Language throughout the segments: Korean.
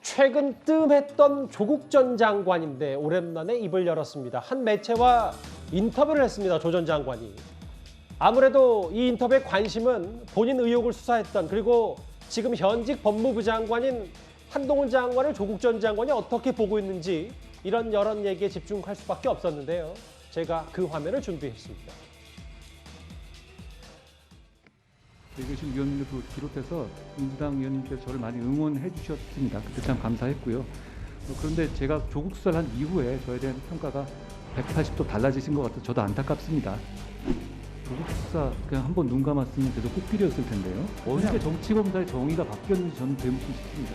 최근 뜸했던 조국 전 장관인데 오랜만에 입을 열었습니다. 한 매체와 인터뷰를 했습니다. 조 전 장관이. 아무래도 이 인터뷰의 관심은 본인 의혹을 수사했던, 그리고 지금 현직 법무부 장관인 한동훈 장관을 조국 전 장관이 어떻게 보고 있는지 이런 여러 얘기에 집중할 수밖에 없었는데요. 제가 그 화면을 준비했습니다. 이교신 위원님도 비롯해서 민주당 의원님께서 저를 많이 응원해 주셨습니다. 그때 참 감사했고요. 그런데 제가 조국 수사를 한 이후에 저에 대한 평가가 180도 달라지신 것 같아서 저도 안타깝습니다. 조국 수사 그냥 한번 눈 감았으면 계속 꽃길이었을 텐데요. 어떻게 정치검사의 정의가 바뀌었는지 저는 되묻고 싶습니다.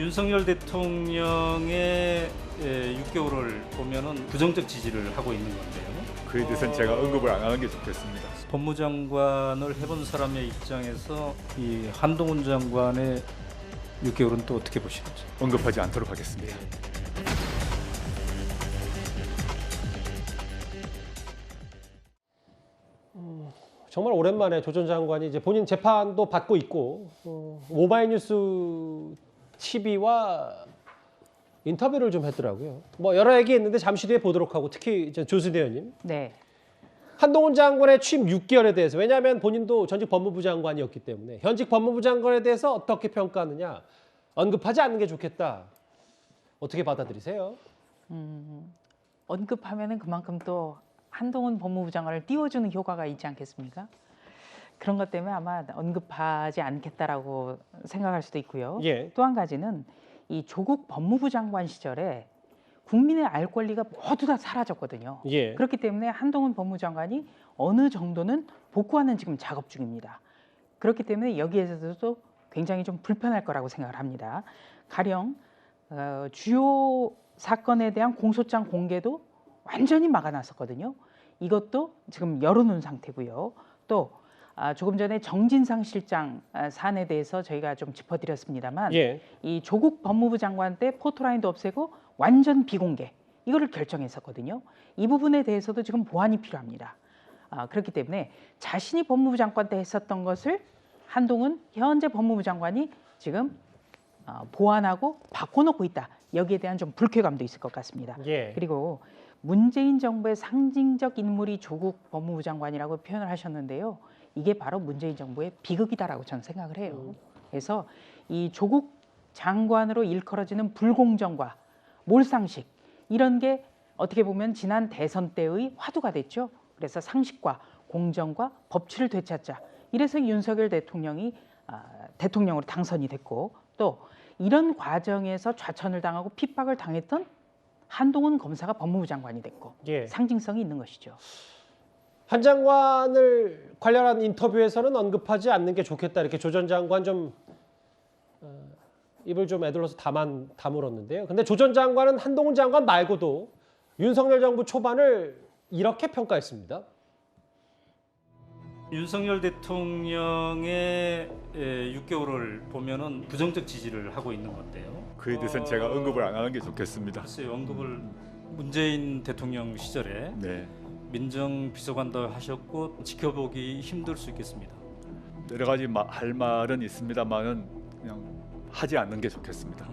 윤석열 대통령의 6개월을 보면은 부정적 지지를 하고 있는 건데요. 그에 대해서는 제가 언급을 안 하는 게 좋겠습니다. 법무장관을 해본 사람의 입장에서 이 한동훈 장관의 6개월은 또 어떻게 보시는지. 언급하지 않도록 하겠습니다. 정말 오랜만에 조 전 장관이 이제 본인 재판도 받고 있고 오마이뉴스 TV와 인터뷰를 좀 했더라고요. 뭐 여러 얘기 했는데 잠시 뒤에 보도록 하고, 특히 이제 조순대 의원님. 네. 한동훈 장관의 취임 6개월에 대해서, 왜냐하면 본인도 전직 법무부 장관이었기 때문에 현직 법무부 장관에 대해서 어떻게 평가하느냐, 언급하지 않는 게 좋겠다. 어떻게 받아들이세요? 언급하면은 그만큼 또 한동훈 법무부 장관을 띄워주는 효과가 있지 않겠습니까? 그런 것 때문에 아마 언급하지 않겠다라고 생각할 수도 있고요. 예. 또 한 가지는 이 조국 법무부 장관 시절에 국민의 알 권리가 모두 다 사라졌거든요. 예. 그렇기 때문에 한동훈 법무부 장관이 어느 정도는 복구하는 지금 작업 중입니다. 그렇기 때문에 여기에서도 굉장히 좀 불편할 거라고 생각을 합니다. 가령 주요 사건에 대한 공소장 공개도 완전히 막아놨었거든요. 이것도 지금 열어놓은 상태고요. 또 조금 전에 정진상 실장 사안에 대해서 저희가 좀 짚어드렸습니다만, 예. 이 조국 법무부 장관 때 포토라인도 없애고 완전 비공개, 이거를 결정했었거든요. 이 부분에 대해서도 지금 보완이 필요합니다. 그렇기 때문에 자신이 법무부 장관 때 했었던 것을 한동훈 현재 법무부 장관이 지금 보완하고 바꿔놓고 있다. 여기에 대한 좀 불쾌감도 있을 것 같습니다. 예. 그리고 문재인 정부의 상징적 인물이 조국 법무부 장관이라고 표현을 하셨는데요. 이게 바로 문재인 정부의 비극이다라고 저는 생각을 해요. 그래서 이 조국 장관으로 일컬어지는 불공정과 몰상식, 이런 게 어떻게 보면 지난 대선 때의 화두가 됐죠. 그래서 상식과 공정과 법치를 되찾자. 이래서 윤석열 대통령이 대통령으로 당선이 됐고, 또 이런 과정에서 좌천을 당하고 핍박을 당했던 한동훈 검사가 법무부 장관이 됐고, 예. 상징성이 있는 것이죠. 한 장관을 관련한 인터뷰에서는 언급하지 않는 게 좋겠다, 이렇게 조 전 장관 좀 입을 좀 애둘러서 다물었는데요. 근데 조 전 장관은 한동훈 장관 말고도 윤석열 정부 초반을 이렇게 평가했습니다. 윤석열 대통령의 6개월을 보면은 부정적 지지를 하고 있는 건데요. 그에 대해서는 제가 언급을 안 하는 게 좋겠습니다. 글쎄요, 언급을 문재인 대통령 시절에 네. 민정비서관도 하셨고 지켜보기 힘들 수 있겠습니다. 여러 가지 할 말은 있습니다만은 그냥 하지 않는 게 좋겠습니다.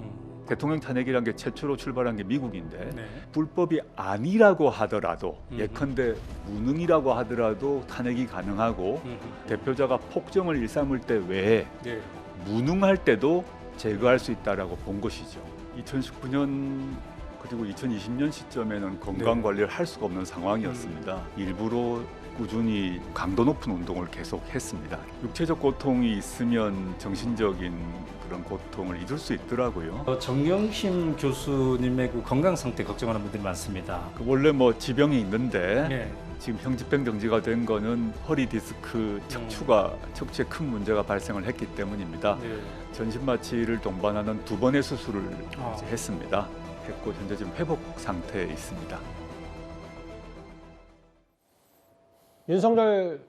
대통령 탄핵이란 게 최초로 출발한 게 미국인데, 네. 불법이 아니라고 하더라도, 예컨대 무능이라고 하더라도 탄핵이 가능하고, 대표자가 폭정을 일삼을 때 외에 네. 무능할 때도 제거할 수 있다라고 본 것이죠. 2019년 그리고 2020년 시점에는 건강 관리를 할 수가 없는 상황이었습니다. 일부러 꾸준히 강도 높은 운동을 계속했습니다. 육체적 고통이 있으면 정신적인 그런 고통을 잊을 수 있더라고요. 정경심 교수님의 그 건강 상태 걱정하는 분들이 많습니다. 원래 뭐 지병이 있는데 네. 지금 형집행 정지가 된 거는 허리 디스크 척추에 큰 문제가 발생을 했기 때문입니다. 네. 전신 마취를 동반하는 2번의 수술을 이제 했습니다. 했고 현재 지금 회복 상태에 있습니다. 윤석열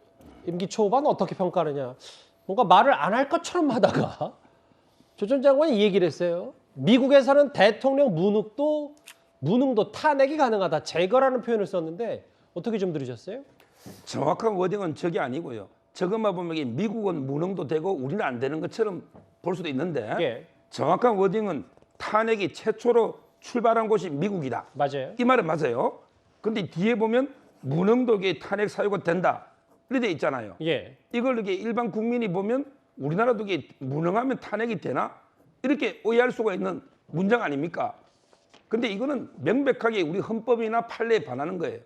임기 초반 어떻게 평가하느냐. 뭔가 말을 안 할 것처럼 하다가 조 전 장관이 이 얘기를 했어요. 미국에서는 대통령 무능도 탄핵이 가능하다. 제거라는 표현을 썼는데 어떻게 좀 들으셨어요? 정확한 워딩은 저게 아니고요. 저것만 보면 이게 미국은 무능도 되고 우리는 안 되는 것처럼 볼 수도 있는데 예. 정확한 워딩은 탄핵이 최초로 출발한 곳이 미국이다. 맞아요. 이 말은 맞아요. 근데 뒤에 보면 무능도에 탄핵 사유가 된다. 이렇게 돼 있잖아요. 예. 이걸 이렇게 일반 국민이 보면 우리나라도 이게 무능하면 탄핵이 되나? 이렇게 오해할 수가 있는 문장 아닙니까? 근데 이거는 명백하게 우리 헌법이나 판례에 반하는 거예요.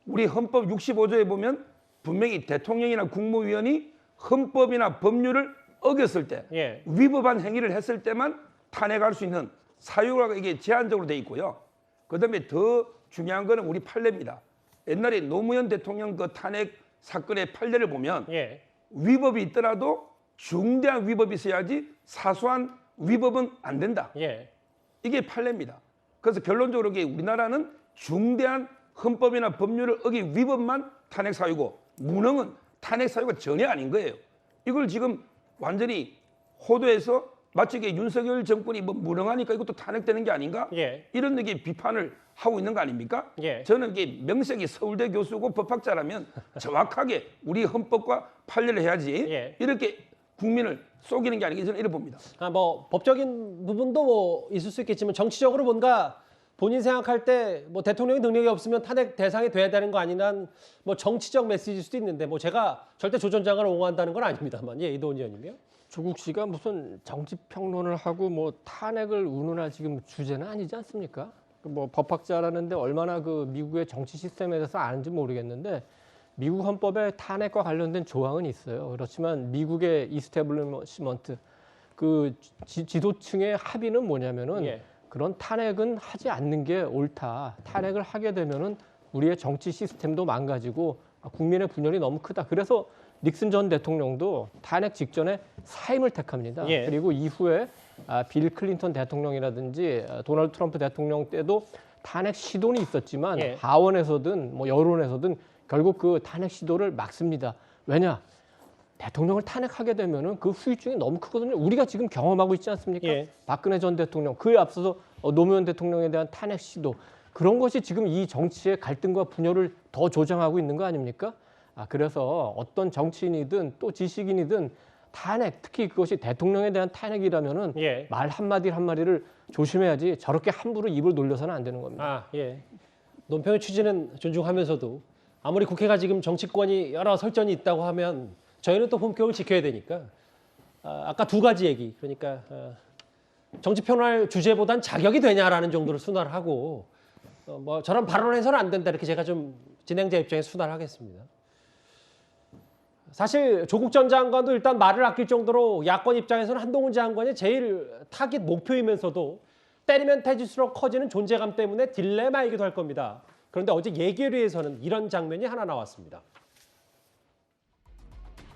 우리 헌법 65조에 보면 분명히 대통령이나 국무위원이 헌법이나 법률을 어겼을 때 예. 위법한 행위를 했을 때만 탄핵할 수 있는 사유가 이게 제한적으로 돼 있고요. 그다음에 더 중요한 거는 우리 판례입니다. 옛날에 노무현 대통령 그 탄핵 사건의 판례를 보면 예. 위법이 있더라도 중대한 위법이 있어야지 사소한 위법은 안 된다. 예. 이게 판례입니다. 그래서 결론적으로 이게 우리나라는 중대한 헌법이나 법률을 어긴 위법만 탄핵 사유고 무능은 탄핵 사유가 전혀 아닌 거예요. 이걸 지금 완전히 호도해서 마치 이게 윤석열 정권이 뭐 무능하니까 이것도 탄핵되는 게 아닌가? 예. 이런 게 비판을 하고 있는 거 아닙니까? 예. 저는 이게 명색이 서울대 교수고 법학자라면 정확하게 우리 헌법과 판례를 해야지 예. 이렇게 국민을 속이는 게 아니겠 저는 이렇게 봅니다. 뭐 법적인 부분도 뭐 있을 수 있겠지만 정치적으로 뭔가 본인 생각할 때 뭐 대통령이 능력이 없으면 탄핵 대상이 돼야 되는 거 아니란 뭐 정치적 메시지일 수도 있는데 뭐 제가 절대 조 전 장관을 옹호한다는 건 아닙니다만 예, 이도훈 의원님이요. 조국 씨가 무슨 정치 평론을 하고 뭐 탄핵을 운운할 지금 주제는 아니지 않습니까? 뭐 법학자라는데 얼마나 그 미국의 정치 시스템에 대해서 아는지 모르겠는데 미국 헌법에 탄핵과 관련된 조항은 있어요. 그렇지만 미국의 이스태블리먼트 그 지도층의 합의는 뭐냐면은 예. 그런 탄핵은 하지 않는 게 옳다. 탄핵을 하게 되면은 우리의 정치 시스템도 망가지고 국민의 분열이 너무 크다. 그래서 닉슨 전 대통령도 탄핵 직전에 사임을 택합니다. 예. 그리고 이후에 빌 클린턴 대통령이라든지 도널드 트럼프 대통령 때도 탄핵 시도는 있었지만 예. 하원에서든 뭐 여론에서든 결국 그 탄핵 시도를 막습니다. 왜냐? 대통령을 탄핵하게 되면은 그 후유증이 너무 크거든요. 우리가 지금 경험하고 있지 않습니까? 예. 박근혜 전 대통령, 그에 앞서서 노무현 대통령에 대한 탄핵 시도, 그런 것이 지금 이 정치의 갈등과 분열을 더 조장하고 있는 거 아닙니까? 그래서 어떤 정치인이든 또 지식인이든 탄핵, 특히 그것이 대통령에 대한 탄핵이라면은 예. 말 한마디를 조심해야지 저렇게 함부로 입을 놀려서는 안 되는 겁니다. 예. 논평의 취지는 존중하면서도 아무리 국회가 지금 정치권이 여러 설전이 있다고 하면 저희는 또 본격을 지켜야 되니까 아까 두 가지 얘기 그러니까 정치 평론할 주제보단 자격이 되냐라는 정도로 순화를 하고 뭐 저런 발언해서는 안 된다 이렇게 제가 좀 진행자 입장에서 순화를 하겠습니다. 사실 조국 전 장관도 일단 말을 아낄 정도로 야권 입장에서는 한동훈 장관이 제일 타깃 목표이면서도 때리면 태질수록 커지는 존재감 때문에 딜레마이기도 할 겁니다. 그런데 어제 예결위에서는 이런 장면이 하나 나왔습니다.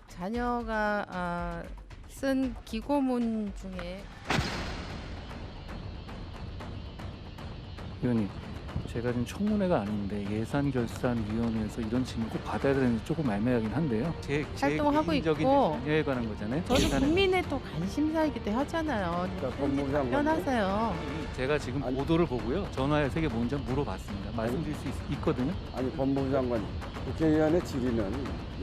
자녀가 쓴 기고문 중에 의원님, 제가 지금 청문회가 아닌데 예산결산위원회에서 이런 질문 꼭 받아야 되는지 조금 애매하긴 한데요. 제 활동하고 개인적인 있고 자녀에 관한 거잖아요. 저는 예산에. 국민의 또 관심사이기도 하잖아요. 법무부 장관님. 답변하세요. 제가 지금 보도를 보고요. 전화해서 이게 뭔지 물어봤습니다. 말씀드릴 수 있거든요. 아니 법무부 장관님, 국회의원의 질의는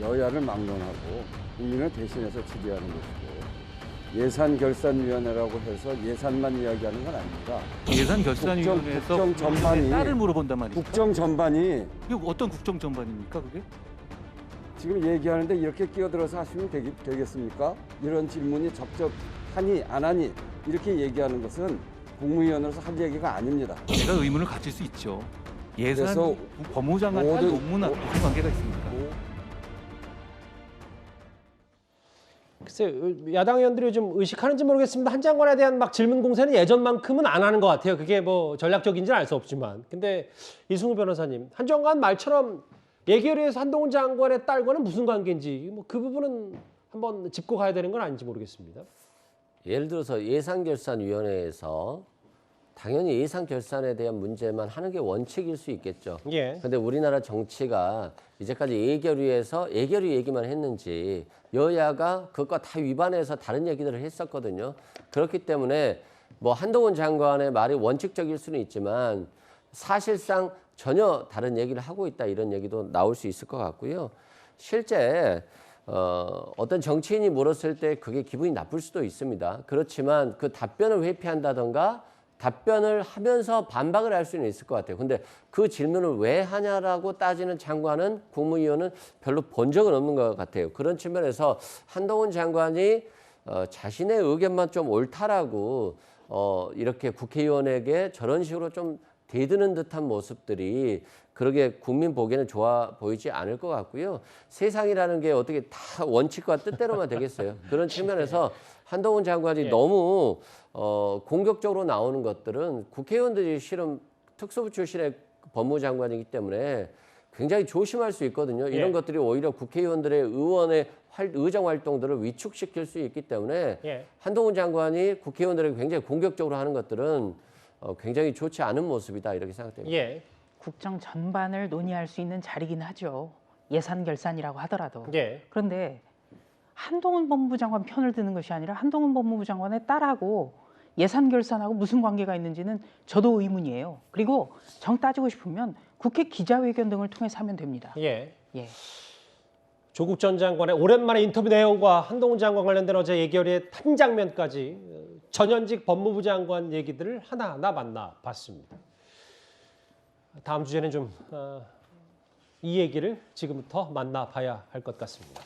여야를 막론하고 국민을 대신해서 질의하는 것이고 예산결산위원회라고 해서 예산만 이야기하는 건 아닙니다. 예산결산위원회에서 국정 전반이 딸을 물어본단 말이죠. 국정 전반이 이거 어떤 국정 전반입니까, 그게? 지금 얘기하는데 이렇게 끼어들어서 하시면 되겠습니까? 이런 질문이 적절하니 안 하니 이렇게 얘기하는 것은 국무위원으로서 할 얘기가 아닙니다. 제가 의문을 가질 수 있죠. 예산 그래서 법무부 장관 딸 모든- 논문하고 무슨 관계가 있습니까? 글쎄 야당 의원들이 좀 의식하는지 모르겠습니다. 한 장관에 대한 막 질문 공세는 예전만큼은 안 하는 것 같아요. 그게 뭐 전략적인지는 알 수 없지만. 근데 이승우 변호사님, 한 장관 말처럼 예결위에서 한동훈 장관의 딸과는 무슨 관계인지 뭐 그 부분은 한번 짚고 가야 되는 건 아닌지 모르겠습니다. 예를 들어서 예산결산위원회에서 당연히 예산결산에 대한 문제만 하는 게 원칙일 수 있겠죠. 예. 근데 우리나라 정치가 이제까지 예결위에서 예결위 얘기만 했는지 여야가 그것과 다 위반해서 다른 얘기들을 했었거든요. 그렇기 때문에 뭐 한동훈 장관의 말이 원칙적일 수는 있지만 사실상 전혀 다른 얘기를 하고 있다 이런 얘기도 나올 수 있을 것 같고요. 실제 어떤 정치인이 물었을 때 그게 기분이 나쁠 수도 있습니다. 그렇지만 그 답변을 회피한다던가 답변을 하면서 반박을 할 수는 있을 것 같아요. 근데 그 질문을 왜 하냐라고 따지는 장관은, 국무위원은 별로 본 적은 없는 것 같아요. 그런 측면에서 한동훈 장관이 자신의 의견만 좀 옳다라고 이렇게 국회의원에게 저런 식으로 좀 대드는 듯한 모습들이 그러게 국민 보기에는 좋아 보이지 않을 것 같고요. 세상이라는 게 어떻게 다 원칙과 뜻대로만 되겠어요. 그런 측면에서 한동훈 장관이 너무 공격적으로 나오는 것들은 국회의원들이 실은 특수부 출신의 법무장관이기 때문에 굉장히 조심할 수 있거든요. 이런 것들이 오히려 국회의원들의 의정 활동들을 위축시킬 수 있기 때문에 한동훈 장관이 국회의원들에게 굉장히 공격적으로 하는 것들은 굉장히 좋지 않은 모습이다 이렇게 생각됩니다. 국정 전반을 논의할 수 있는 자리긴 하죠. 예산 결산이라고 하더라도. 그런데 한동훈 법무부 장관 편을 드는 것이 아니라 한동훈 법무부 장관의 딸하고 예산 결산하고 무슨 관계가 있는지는 저도 의문이에요. 그리고 정 따지고 싶으면 국회 기자회견 등을 통해서 하면 됩니다. 조국 전 장관의 오랜만에 인터뷰 내용과 한동훈 장관 관련된 어제 예결위의 한 장면까지 전현직 법무부 장관 얘기들을 하나하나 만나봤습니다. 다음 주제는 좀 이 얘기를 지금부터 만나봐야 할 것 같습니다.